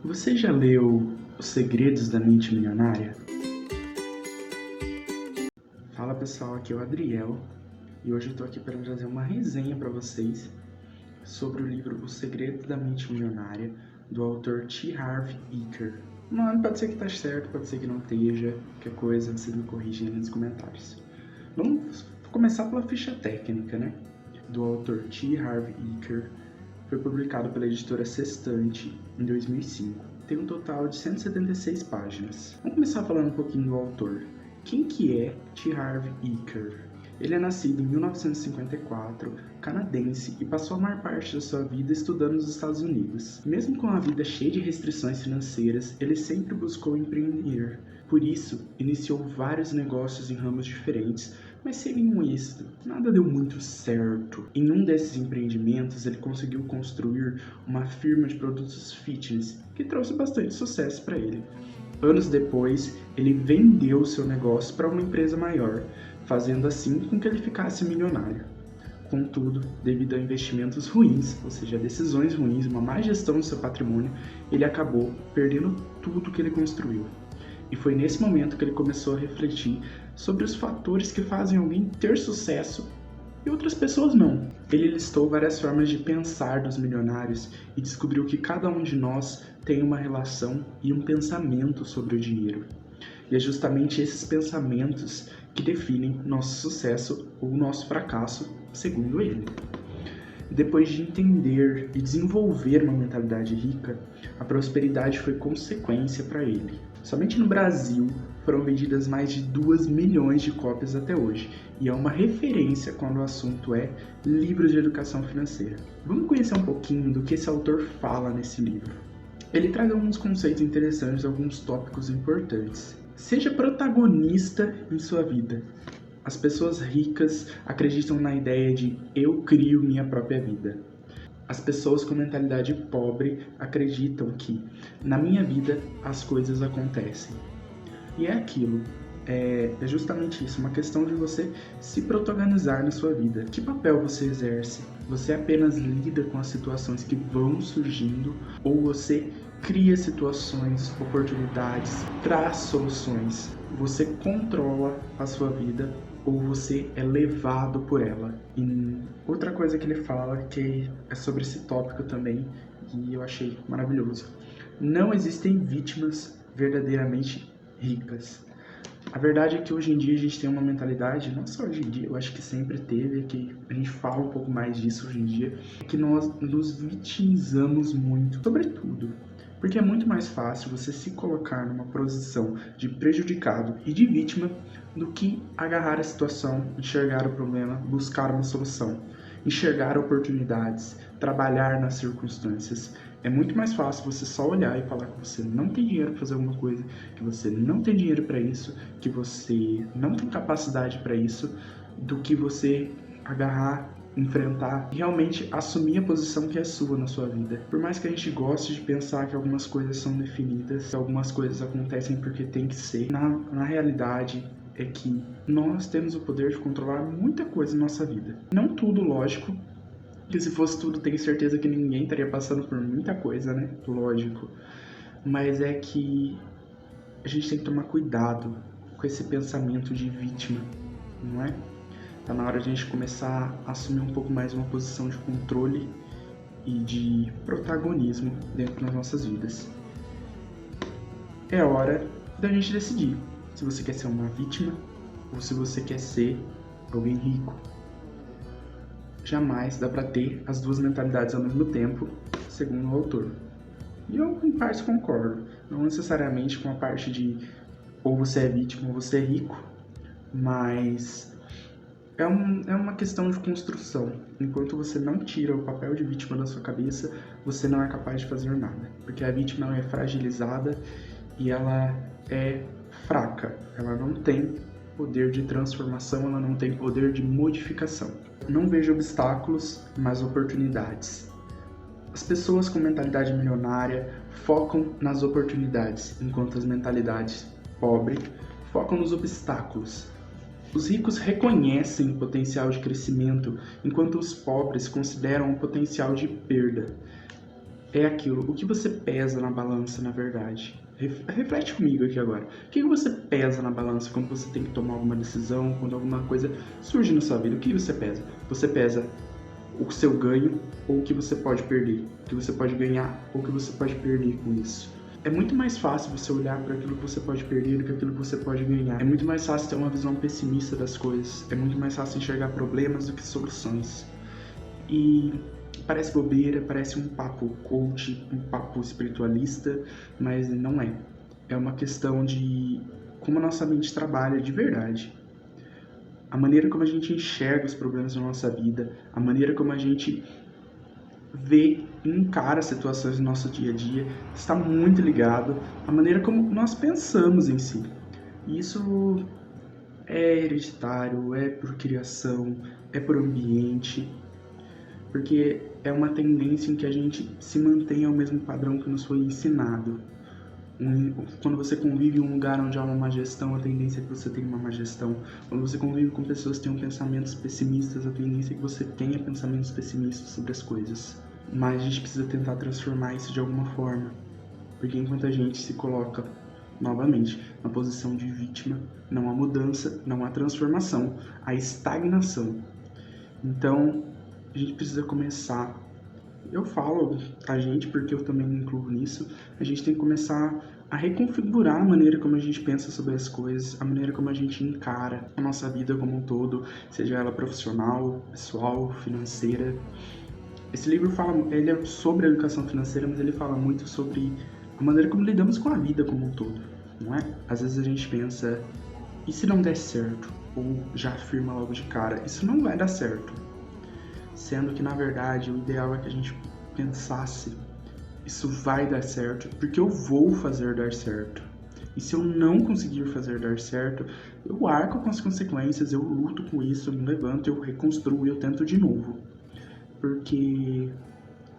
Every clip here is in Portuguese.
Você já leu Os Segredos da Mente Milionária? Fala pessoal, aqui é o Adriel e hoje eu tô aqui para trazer uma resenha para vocês sobre o livro Os Segredos da Mente Milionária, do autor T. Harv Eker. Mano, pode ser que tá certo, pode ser que não esteja, qualquer coisa vocês me corrigem aí nos comentários. Vamos começar pela ficha técnica, né? Do autor T. Harv Eker. Foi publicado pela editora Sextante em 2005. Tem um total de 176 páginas. Vamos começar falando um pouquinho do autor. Quem que é T. Harv Eker? Ele é nascido em 1954, canadense, e passou a maior parte da sua vida estudando nos Estados Unidos. Mesmo com a vida cheia de restrições financeiras, ele sempre buscou empreender. Por isso, iniciou vários negócios em ramos diferentes, mas sem nenhum êxito. Nada deu muito certo. Em um desses empreendimentos, ele conseguiu construir uma firma de produtos fitness, que trouxe bastante sucesso para ele. Anos depois, ele vendeu seu negócio para uma empresa maior, fazendo assim com que ele ficasse milionário. Contudo, devido a investimentos ruins, ou seja, decisões ruins, uma má gestão do seu patrimônio, ele acabou perdendo tudo que ele construiu. E foi nesse momento que ele começou a refletir sobre os fatores que fazem alguém ter sucesso e outras pessoas não. Ele listou várias formas de pensar dos milionários e descobriu que cada um de nós tem uma relação e um pensamento sobre o dinheiro. E é justamente esses pensamentos que definem nosso sucesso ou nosso fracasso, segundo ele. Depois de entender e desenvolver uma mentalidade rica, a prosperidade foi consequência para ele. Somente no Brasil foram vendidas mais de 2 milhões de cópias até hoje, e é uma referência quando o assunto é livros de educação financeira. Vamos conhecer um pouquinho do que esse autor fala nesse livro. Ele traz alguns conceitos interessantes, alguns tópicos importantes. Seja protagonista em sua vida. As pessoas ricas acreditam na ideia de eu crio minha própria vida. As pessoas com mentalidade pobre acreditam que na minha vida as coisas acontecem. E é aquilo, é justamente isso, uma questão de você se protagonizar na sua vida. Que papel você exerce? Você apenas lida com as situações que vão surgindo ou você cria situações, oportunidades, traz soluções? Você controla a sua vida ou você é levado por ela? E outra coisa que ele fala que é sobre esse tópico também, e eu achei maravilhoso. Não existem vítimas verdadeiramente ricas. A verdade é que hoje em dia a gente tem uma mentalidade, não só hoje em dia, eu acho que sempre teve, que a gente fala um pouco mais disso hoje em dia, que nós nos vitimizamos muito, sobretudo. Porque é muito mais fácil você se colocar numa posição de prejudicado e de vítima do que agarrar a situação, enxergar o problema, buscar uma solução, enxergar oportunidades, trabalhar nas circunstâncias. É muito mais fácil você só olhar e falar que você não tem dinheiro para fazer alguma coisa, que você não tem dinheiro para isso, que você não tem capacidade para isso, do que você agarrar, enfrentar e realmente assumir a posição que é sua na sua vida. Por mais que a gente goste de pensar que algumas coisas são definidas, que algumas coisas acontecem porque tem que ser, na realidade é que nós temos o poder de controlar muita coisa na nossa vida. Não tudo, lógico, que se fosse tudo, tenho certeza que ninguém estaria passando por muita coisa, né? Lógico. Mas é que a gente tem que tomar cuidado com esse pensamento de vítima, não é? Tá na hora de a gente começar a assumir um pouco mais uma posição de controle e de protagonismo dentro das nossas vidas. É hora da gente decidir se você quer ser uma vítima ou se você quer ser alguém rico. Jamais dá para ter as duas mentalidades ao mesmo tempo, segundo o autor. E eu, em parte, concordo. Não necessariamente com a parte de ou você é vítima ou você é rico, mas é uma questão de construção. Enquanto você não tira o papel de vítima da sua cabeça, você não é capaz de fazer nada. Porque a vítima é fragilizada e ela é fraca. Ela não tem poder de transformação, ela não tem poder de modificação. Não vejo obstáculos, mas oportunidades. As pessoas com mentalidade milionária focam nas oportunidades, enquanto as mentalidades pobres focam nos obstáculos. Os ricos reconhecem o potencial de crescimento, enquanto os pobres consideram o potencial de perda. é aquilo. O que você pesa na balança, na verdade? Reflete comigo aqui agora. O que você pesa na balança quando você tem que tomar alguma decisão, quando alguma coisa surge na sua vida? O que você pesa? Você pesa o seu ganho ou o que você pode perder? O que você pode ganhar ou o que você pode perder com isso? É muito mais fácil você olhar para aquilo que você pode perder do que aquilo que você pode ganhar. É muito mais fácil ter uma visão pessimista das coisas. É muito mais fácil enxergar problemas do que soluções. E parece bobeira, parece um papo coach, um papo espiritualista, mas não é. É uma questão de como a nossa mente trabalha de verdade. A maneira como a gente enxerga os problemas da nossa vida, a maneira como a gente vê e encara situações no nosso dia a dia, está muito ligado à maneira como nós pensamos em si. Isso é hereditário, é por criação, é por ambiente, porque é uma tendência em que a gente se mantém ao mesmo padrão que nos foi ensinado. Quando você convive em um lugar onde há uma má gestão, a tendência é que você tenha uma má gestão. Quando você convive com pessoas que têm pensamentos pessimistas, a tendência é que você tenha pensamentos pessimistas sobre as coisas. Mas a gente precisa tentar transformar isso de alguma forma. Porque enquanto a gente se coloca, novamente, na posição de vítima, não há mudança, não há transformação, há estagnação. Então, a gente precisa começar. Eu falo a gente porque eu também me incluo nisso. A gente tem que começar a reconfigurar a maneira como a gente pensa sobre as coisas, a maneira como a gente encara a nossa vida como um todo, seja ela profissional, pessoal, financeira. Esse livro ele é sobre a educação financeira, mas ele fala muito sobre a maneira como lidamos com a vida como um todo, não é? Às vezes a gente pensa, e se não der certo? Ou já afirma logo de cara, isso não vai dar certo. Sendo que, na verdade, o ideal é que a gente pensasse, isso vai dar certo, porque eu vou fazer dar certo. E se eu não conseguir fazer dar certo, eu arco com as consequências, eu luto com isso, eu me levanto, eu reconstruo e eu tento de novo. Porque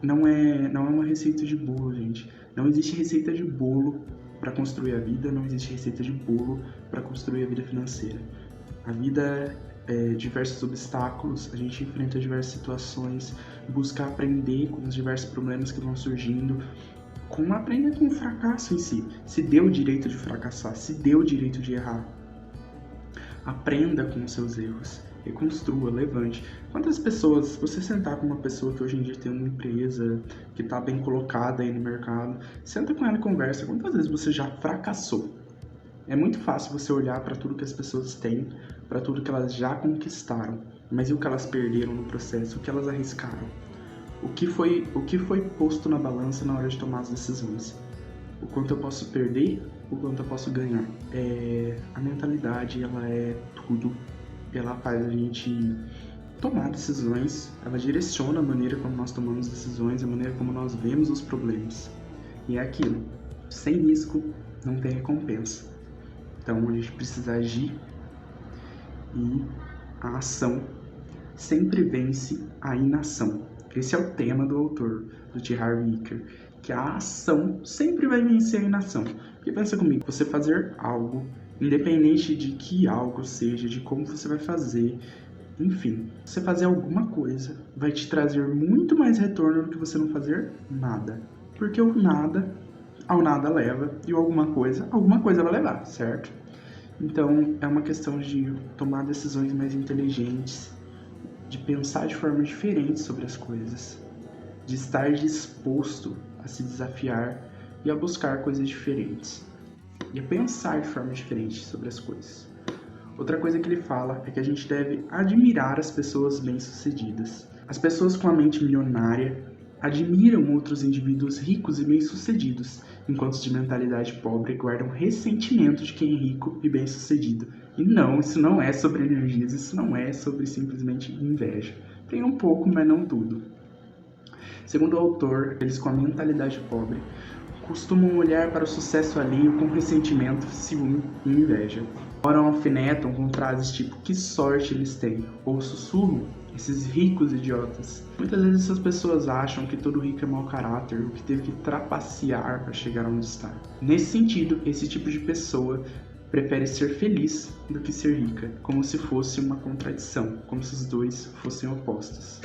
não é uma receita de bolo, gente. Não existe receita de bolo para construir a vida, não existe receita de bolo para construir a vida financeira. A vida é diversos obstáculos, a gente enfrenta diversas situações, busca aprender com os diversos problemas que vão surgindo, como aprender com o fracasso em si. Se dê o direito de fracassar, se dê o direito de errar. Aprenda com os seus erros, reconstrua, levante. Quantas pessoas, você sentar com uma pessoa que hoje em dia tem uma empresa, que está bem colocada aí no mercado, senta com ela e conversa. Quantas vezes você já fracassou? É muito fácil você olhar para tudo que as pessoas têm, para tudo que elas já conquistaram, mas e o que elas perderam no processo, o que elas arriscaram? O que foi posto na balança na hora de tomar as decisões? O quanto eu posso perder, o quanto eu posso ganhar? A mentalidade, ela é tudo. Ela faz a gente tomar decisões, ela direciona a maneira como nós tomamos decisões, a maneira como nós vemos os problemas. E é aquilo, sem risco não tem recompensa. Então a gente precisa agir e a ação sempre vence a inação. Esse é o tema do autor, do T. Harv Eker, que a ação sempre vai vencer a inação. Porque pensa comigo, você fazer algo, independente de que algo seja, de como você vai fazer, enfim, você fazer alguma coisa vai te trazer muito mais retorno do que você não fazer nada. Porque o nada ao nada leva e o alguma coisa vai levar, certo? Então é uma questão de tomar decisões mais inteligentes, de pensar de forma diferente sobre as coisas, de estar disposto a se desafiar e a buscar coisas diferentes, e a pensar de forma diferente sobre as coisas. Outra coisa que ele fala é que a gente deve admirar as pessoas bem-sucedidas. As pessoas com a mente milionária admiram outros indivíduos ricos e bem-sucedidos, enquanto os de mentalidade pobre guardam ressentimento de quem é rico e bem-sucedido. E não, isso não é sobre energias, isso não é sobre simplesmente inveja. Tem um pouco, mas não tudo. Segundo o autor, eles com a mentalidade pobre costumam olhar para o sucesso alheio com ressentimento, ciúme e inveja. Ora alfinetam com frases tipo "que sorte eles têm" ou sussurram "esses ricos idiotas". Muitas vezes essas pessoas acham que todo rico é mau caráter ou que teve que trapacear para chegar onde está. Nesse sentido, esse tipo de pessoa prefere ser feliz do que ser rica, como se fosse uma contradição, como se os dois fossem opostos.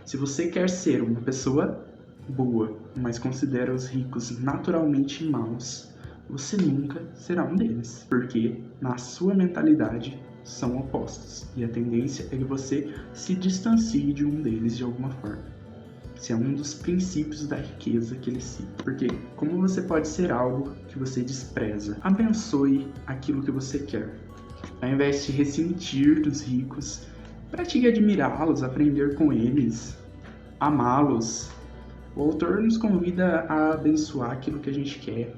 Se você quer ser uma pessoa boa, mas considera os ricos naturalmente maus, você nunca será um deles, porque na sua mentalidade são opostos e a tendência é que você se distancie de um deles de alguma forma. Esse é um dos princípios da riqueza que ele cita. Porque como você pode ser algo que você despreza? Abençoe aquilo que você quer. Ao invés de ressentir dos ricos, pratique admirá-los, aprender com eles, amá-los. O autor nos convida a abençoar aquilo que a gente quer.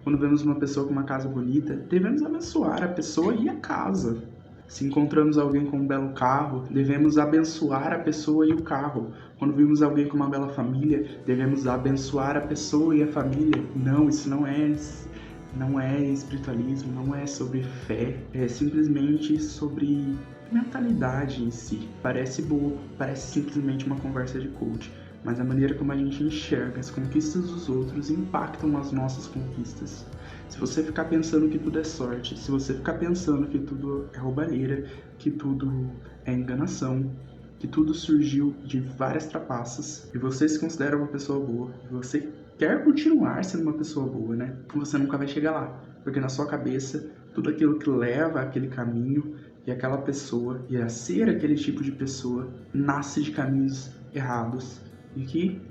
Quando vemos uma pessoa com uma casa bonita, devemos abençoar a pessoa e a casa. Se encontramos alguém com um belo carro, devemos abençoar a pessoa e o carro. Quando vimos alguém com uma bela família, devemos abençoar a pessoa e a família. Não, isso não é espiritualismo, não é sobre fé, é simplesmente sobre mentalidade em si. Parece bobo, parece simplesmente uma conversa de coach, mas a maneira como a gente enxerga as conquistas dos outros impactam as nossas conquistas. Se você ficar pensando que tudo é sorte, se você ficar pensando que tudo é roubalheira, que tudo é enganação, que tudo surgiu de várias trapaças, e você se considera uma pessoa boa, e você quer continuar sendo uma pessoa boa, né? Você nunca vai chegar lá, porque na sua cabeça, tudo aquilo que leva àquele caminho e aquela pessoa, e a ser aquele tipo de pessoa, nasce de caminhos errados, e que,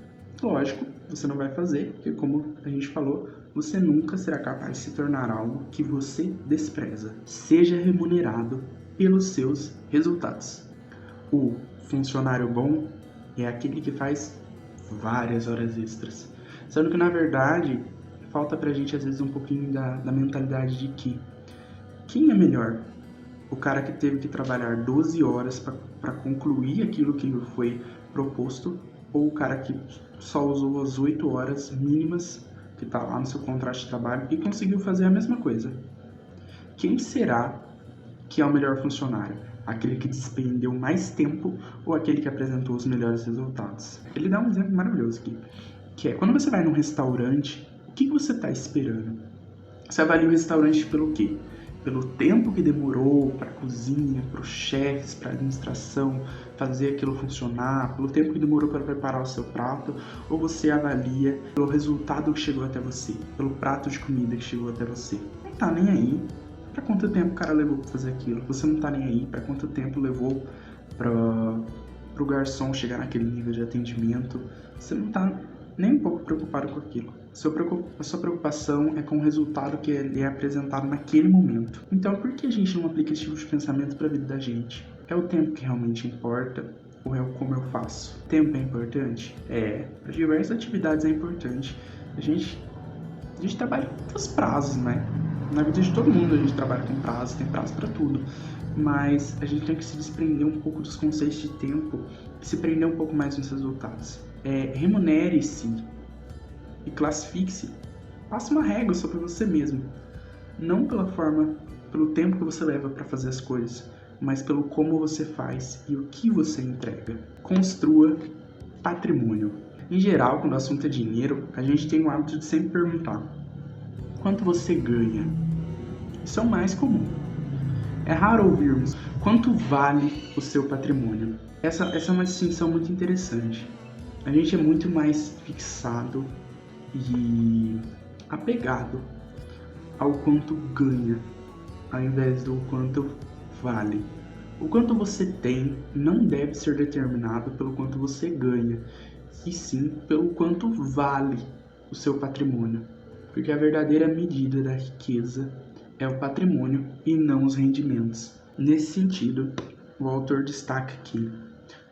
lógico, você não vai fazer, porque como a gente falou, você nunca será capaz de se tornar algo que você despreza. Seja remunerado pelos seus resultados. O funcionário bom é aquele que faz várias horas extras. Sendo que, na verdade, falta pra gente, às vezes, um pouquinho da mentalidade de que quem é melhor? O cara que teve que trabalhar 12 horas para concluir aquilo que foi proposto, ou o cara que só usou as 8 horas mínimas que está lá no seu contrato de trabalho e conseguiu fazer a mesma coisa? Quem será que é o melhor funcionário? Aquele que despendeu mais tempo ou aquele que apresentou os melhores resultados? Ele dá um exemplo maravilhoso aqui, que é quando você vai num restaurante, o que você está esperando? Você avalia o restaurante pelo quê? Pelo tempo que demorou para a cozinha, para os chefes, para a administração fazer aquilo funcionar, pelo tempo que demorou para preparar o seu prato, ou você avalia pelo resultado que chegou até você, pelo prato de comida que chegou até você? Não tá nem aí para quanto tempo o cara levou para fazer aquilo, você não tá nem aí para quanto tempo levou para o garçom chegar naquele nível de atendimento, você não tá nem um pouco preocupado com aquilo. A sua preocupação é com o resultado que é apresentado naquele momento. Então, por que a gente não aplica esse tipo de pensamento para a vida da gente? É o tempo que realmente importa ou é o como eu faço? Tempo é importante? É. Para diversas atividades é importante. A gente trabalha com os prazos, né? Na vida de todo mundo a gente trabalha com prazo, tem prazo para tudo. Mas a gente tem que se desprender um pouco dos conceitos de tempo e se prender um pouco mais nos resultados. Remunere-se e classifique-se. Faça uma régua sobre você mesmo. Não pelo tempo que você leva para fazer as coisas, mas pelo como você faz e o que você entrega. Construa patrimônio. Em geral, quando o assunto é dinheiro, a gente tem o hábito de sempre perguntar: quanto você ganha? Isso é o mais comum. É raro ouvirmos quanto vale o seu patrimônio. Essa é uma distinção muito interessante. A gente é muito mais fixado e apegado ao quanto ganha, ao invés do quanto vale. O quanto você tem não deve ser determinado pelo quanto você ganha, e sim pelo quanto vale o seu patrimônio. Porque a verdadeira medida da riqueza é o patrimônio e não os rendimentos. Nesse sentido, o autor destaca que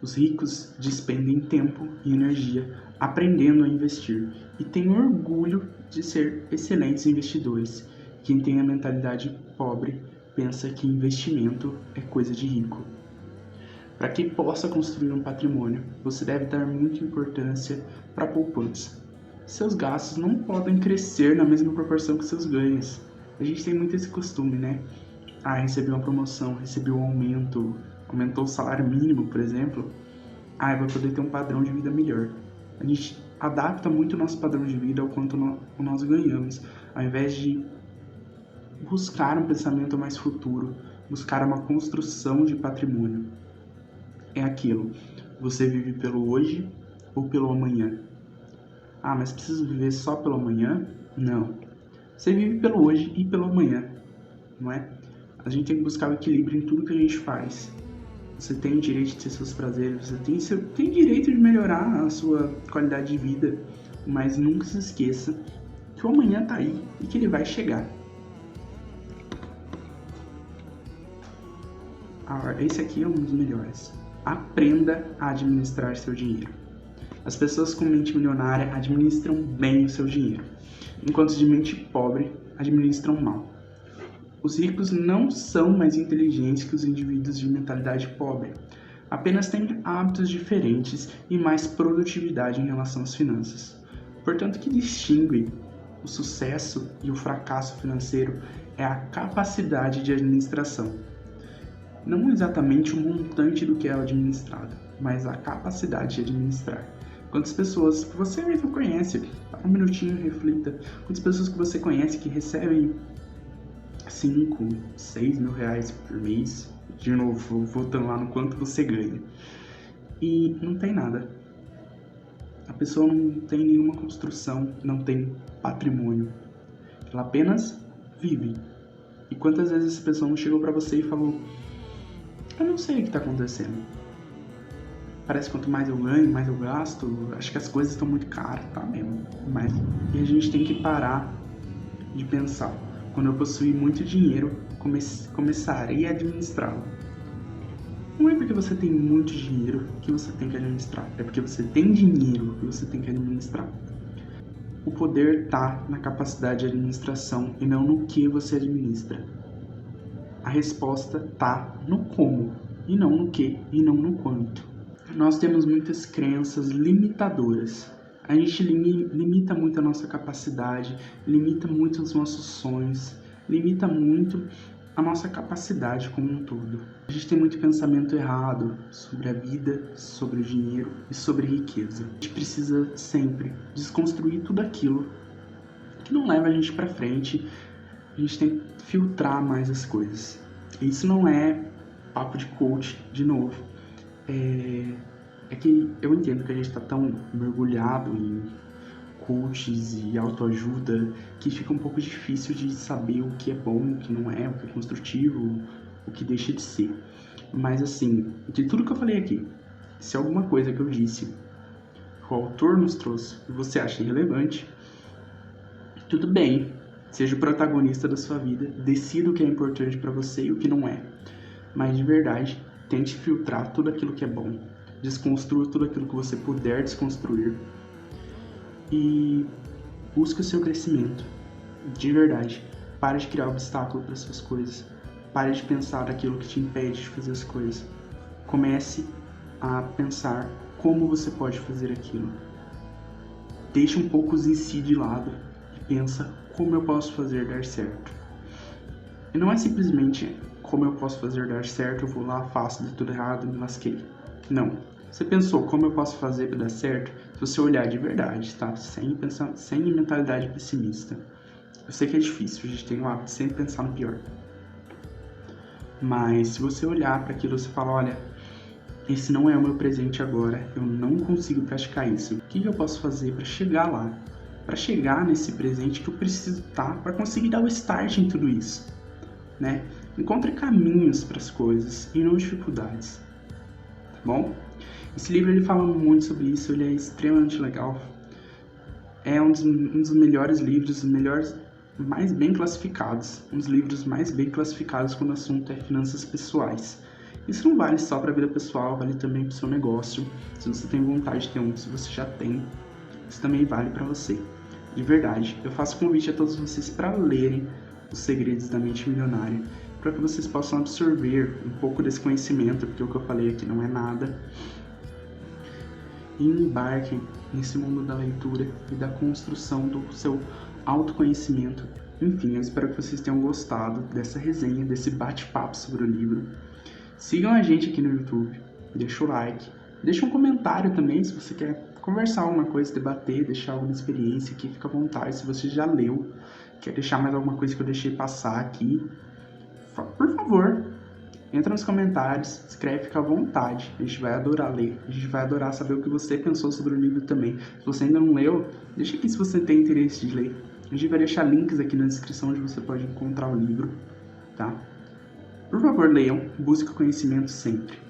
os ricos despendem tempo e energia aprendendo a investir e têm orgulho de ser excelentes investidores. Quem tem a mentalidade pobre pensa que investimento é coisa de rico. Para que possa construir um patrimônio, você deve dar muita importância para a poupança. Seus gastos não podem crescer na mesma proporção que seus ganhos. A gente tem muito esse costume, né? Recebi uma promoção, recebi um aumento, aumentou o salário mínimo, por exemplo. Eu vou poder ter um padrão de vida melhor. A gente adapta muito o nosso padrão de vida ao quanto nós ganhamos, ao invés de buscar um pensamento mais futuro, buscar uma construção de patrimônio. É aquilo, você vive pelo hoje ou pelo amanhã? Ah, mas preciso viver só pelo amanhã? Não. Você vive pelo hoje e pelo amanhã, não é? A gente tem que buscar o equilíbrio em tudo que a gente faz. Você tem o direito de ter seus prazeres, você tem direito de melhorar a sua qualidade de vida, mas nunca se esqueça que o amanhã tá aí e que ele vai chegar. Esse aqui é um dos melhores. Aprenda a administrar seu dinheiro. As pessoas com mente milionária administram bem o seu dinheiro, enquanto os de mente pobre administram mal. Os ricos não são mais inteligentes que os indivíduos de mentalidade pobre, apenas têm hábitos diferentes e mais produtividade em relação às finanças. Portanto, o que distingue o sucesso e o fracasso financeiro é a capacidade de administração. Não exatamente o montante do que é administrado, mas a capacidade de administrar. Quantas pessoas que você mesmo conhece, para um minutinho reflita, quantas pessoas que você conhece que recebem 5, 6 mil reais por mês, de novo, voltando lá no quanto você ganha, e não tem nada. A pessoa não tem nenhuma construção, não tem patrimônio, ela apenas vive. E quantas vezes essa pessoa não chegou para você e falou: eu não sei o que está acontecendo. Parece que quanto mais eu ganho, mais eu gasto. Acho que as coisas estão muito caras, tá mesmo. Mas e a gente tem que parar de pensar. Quando eu possuir muito dinheiro, começarei a administrá-lo. Não é porque você tem muito dinheiro que você tem que administrar. É porque você tem dinheiro que você tem que administrar. O poder está na capacidade de administração e não no que você administra. A resposta está no como, e não no que, e não no quanto. Nós temos muitas crenças limitadoras. A gente limita muito a nossa capacidade, limita muito os nossos sonhos, limita muito a nossa capacidade como um todo. A gente tem muito pensamento errado sobre a vida, sobre o dinheiro e sobre riqueza. A gente precisa sempre desconstruir tudo aquilo que não leva a gente para frente. A gente tem que filtrar mais as coisas. Isso não é papo de coach, de novo. É que eu entendo que a gente está tão mergulhado em coaches e autoajuda que fica um pouco difícil de saber o que é bom, o que não é, o que é construtivo, o que deixa de ser. Mas assim, de tudo que eu falei aqui, se alguma coisa que eu disse, o autor nos trouxe, e você acha irrelevante, tudo bem. Seja o protagonista da sua vida, decida o que é importante para você e o que não é. Mas de verdade, tente filtrar tudo aquilo que é bom. Desconstrua tudo aquilo que você puder desconstruir. E busque o seu crescimento. De verdade. Pare de criar obstáculo para suas coisas. Pare de pensar naquilo que te impede de fazer as coisas. Comece a pensar como você pode fazer aquilo. Deixe um pouco os em si de lado e pensa: como eu posso fazer dar certo? E não é simplesmente como eu posso fazer dar certo, eu vou lá, faço, deu tudo errado, me lasquei. Não. Você pensou como eu posso fazer para dar certo? Se você olhar de verdade, tá? Sem mentalidade pessimista. Eu sei que é difícil, a gente tem o hábito de sempre pensar no pior. Mas se você olhar para aquilo e você falar: olha, esse não é o meu presente agora, eu não consigo praticar isso. O que eu posso fazer para chegar lá? Para chegar nesse presente que eu preciso estar para conseguir dar o start em tudo isso, né? Encontre caminhos para as coisas e não dificuldades, tá bom? Esse livro ele fala muito sobre isso, ele é extremamente legal. É um dos melhores livros, mais bem classificados, um dos livros mais bem classificados quando o assunto é finanças pessoais. Isso não vale só para a vida pessoal, vale também para o seu negócio. Se você tem vontade de ter um, se você já tem, isso também vale para você. De verdade, eu faço convite a todos vocês para lerem Os Segredos da Mente Milionária, para que vocês possam absorver um pouco desse conhecimento, porque o que eu falei aqui não é nada, e embarquem nesse mundo da leitura e da construção do seu autoconhecimento. Enfim, eu espero que vocês tenham gostado dessa resenha, desse bate-papo sobre o livro. Sigam a gente aqui no YouTube, deixa o like, deixa um comentário também se você quer conversar alguma coisa, debater, deixar alguma experiência aqui, fica à vontade. Se você já leu, quer deixar mais alguma coisa que eu deixei passar aqui, por favor, Entra nos comentários, escreve, fica à vontade. A gente vai adorar ler. A gente vai adorar saber o que você pensou sobre o livro também. Se você ainda não leu, deixa aqui se você tem interesse de ler. A gente vai deixar links aqui na descrição onde você pode encontrar o livro, tá? Por favor, leiam. Busque o conhecimento sempre.